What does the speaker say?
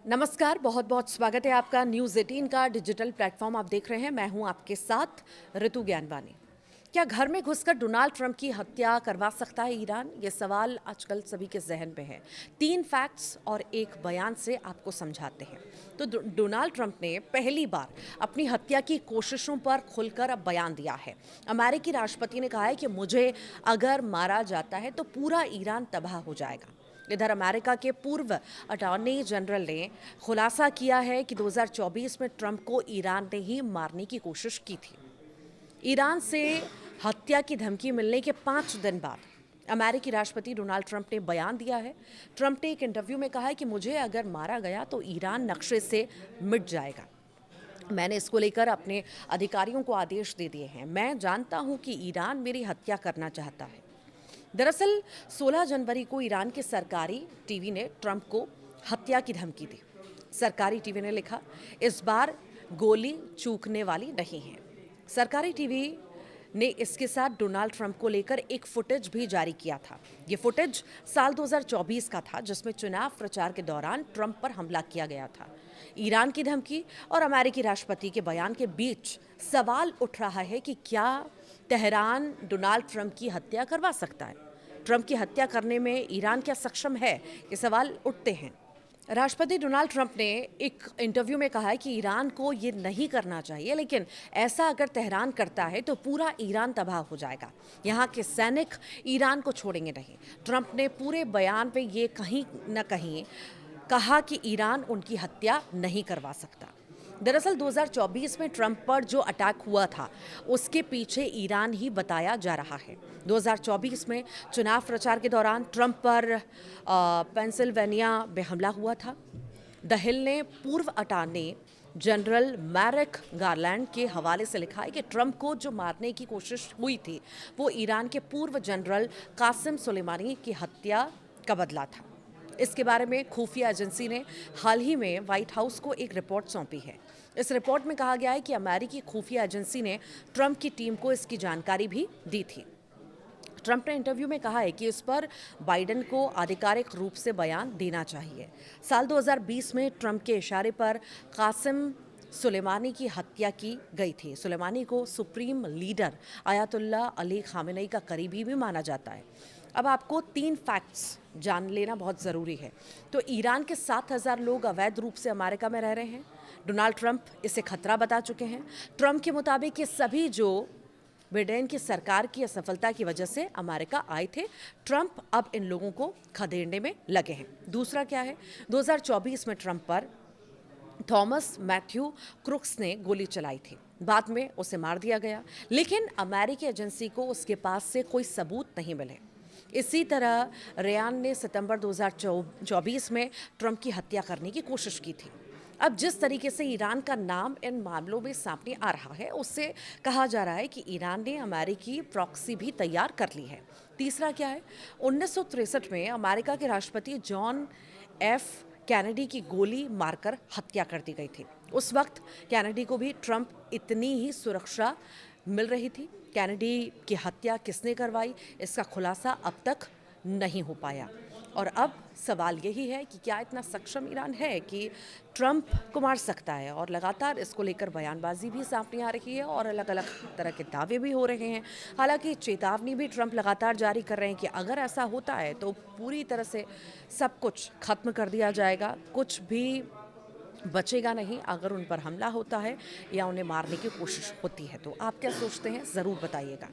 नमस्कार, बहुत-बहुत स्वागत है आपका न्यूज़ 18 का डिजिटल प्लेटफॉर्म आप देख रहे हैं। मैं हूं आपके साथ ऋतु ज्ञानवानी। क्या घर में घुसकर डोनाल्ड ट्रंप की हत्या करवा सकता है ईरान? ये सवाल आजकल सभी के ज़हन में है। 3 फैक्ट्स और एक बयान से आपको समझाते हैं। तो डोनाल्ड ट्रंप ने पहली बार अपनी हत्या की कोशिशों पर खुलकर अब बयान दिया है। अमेरिकी राष्ट्रपति ने कहा है कि मुझे अगर मारा जाता है तो पूरा ईरान तबाह हो जाएगा। इधर अमेरिका के पूर्व अटॉर्नी जनरल ने खुलासा किया है कि 2024 में ट्रंप को ईरान ने ही मारने की कोशिश की थी। ईरान से हत्या की धमकी मिलने के 5 दिन बाद अमेरिकी राष्ट्रपति डोनाल्ड ट्रंप ने बयान दिया है। ट्रंप ने एक इंटरव्यू में कहा है कि मुझे अगर मारा गया तो ईरान नक्शे से मिट जाएगा। मैंने इसको लेकर अपने अधिकारियों को आदेश दे दिए हैं। मैं जानता हूं कि ईरान मेरी हत्या करना चाहता है। दरअसल 16 जनवरी को ईरान के सरकारी टीवी ने ट्रंप को हत्या की धमकी दी। सरकारी टीवी ने लिखा, इस बार गोली चूकने वाली नहीं है। सरकारी टीवी ने इसके साथ डोनाल्ड ट्रंप को लेकर एक फुटेज भी जारी किया था। ये फुटेज साल 2024 का था, जिसमें चुनाव प्रचार के दौरान ट्रंप पर हमला किया गया था। ईरान की धमकी और अमेरिकी राष्ट्रपति के बयान के बीच सवाल उठ रहा है कि क्या तेहरान डोनाल्ड ट्रंप की हत्या करवा सकता है? ट्रंप की हत्या करने में ईरान क्या सक्षम है? ये सवाल उठते हैं। राष्ट्रपति डोनाल्ड ट्रंप ने एक इंटरव्यू में कहा है कि ईरान को ये नहीं करना चाहिए, लेकिन ऐसा अगर तेहरान करता है तो पूरा ईरान तबाह हो जाएगा। यहाँ के सैनिक ईरान को छोड़ेंगे नहीं। ट्रंप ने पूरे बयान में ये कहीं न कहीं कहा कि ईरान उनकी हत्या नहीं करवा सकता। दरअसल 2024 में ट्रंप पर जो अटैक हुआ था उसके पीछे ईरान ही बताया जा रहा है। 2024 में चुनाव प्रचार के दौरान ट्रंप पर पेंसिल्वेनिया में हमला हुआ था। द हिल ने पूर्व अटॉर्नी जनरल मैरिक गारलैंड के हवाले से लिखा है कि ट्रंप को जो मारने की कोशिश हुई थी वो ईरान के पूर्व जनरल कासिम सुलेमानी की हत्या का बदला था। इसके बारे में खुफिया एजेंसी ने हाल ही में व्हाइट हाउस को एक रिपोर्ट सौंपी है। इस रिपोर्ट में कहा गया है कि अमेरिकी खुफिया एजेंसी ने ट्रंप की टीम को इसकी जानकारी भी दी थी। ट्रंप ने इंटरव्यू में कहा है कि इस पर बाइडेन को आधिकारिक रूप से बयान देना चाहिए। साल 2020 में ट्रंप के इशारे पर कासिम सुलेमानी की हत्या की गई थी। सुलेमानी को supreme leader ayatollah Ali Khamenei का करीबी भी माना जाता है। अब आपको 3 फैक्ट्स जान लेना बहुत ज़रूरी है। तो ईरान के 7,000 लोग अवैध रूप से अमेरिका में रह रहे हैं। डोनाल्ड ट्रंप इसे खतरा बता चुके हैं। ट्रंप के मुताबिक ये सभी जो बिडेन की सरकार की असफलता की वजह से अमेरिका आए थे, ट्रंप अब इन लोगों को खदेड़ने में लगे हैं। दूसरा क्या है, 2024 में ट्रंप पर थॉमस मैथ्यू क्रुक्स ने गोली चलाई थी। बाद में उसे मार दिया गया, लेकिन अमेरिकी एजेंसी को उसके पास से कोई सबूत नहीं मिले। इसी तरह रेयान ने सितंबर 2024 में ट्रंप की हत्या करने की कोशिश की थी। अब जिस तरीके से ईरान का नाम इन मामलों में सामने आ रहा है, उससे कहा जा रहा है कि ईरान ने अमेरिकी प्रॉक्सी भी तैयार कर ली है। तीसरा क्या है, 1963 में अमेरिका के राष्ट्रपति जॉन एफ कैनेडी की गोली मारकर हत्या कर दी गई थी। उस वक्त कैनेडी को भी ट्रंप इतनी ही सुरक्षा मिल रही थी। कैनेडी की हत्या किसने करवाई, इसका खुलासा अब तक नहीं हो पाया। और अब सवाल यही है कि क्या इतना सक्षम ईरान है कि ट्रंप को मार सकता है? और लगातार इसको लेकर बयानबाजी भी सामने आ रही है और अलग अलग तरह के दावे भी हो रहे हैं। हालांकि चेतावनी भी ट्रंप लगातार जारी कर रहे हैं कि अगर ऐसा होता है तो पूरी तरह से सब कुछ खत्म कर दिया जाएगा, कुछ भी बचेगा नहीं अगर उन पर हमला होता है या उन्हें मारने की कोशिश होती है। तो आप क्या सोचते हैं, ज़रूर बताइएगा।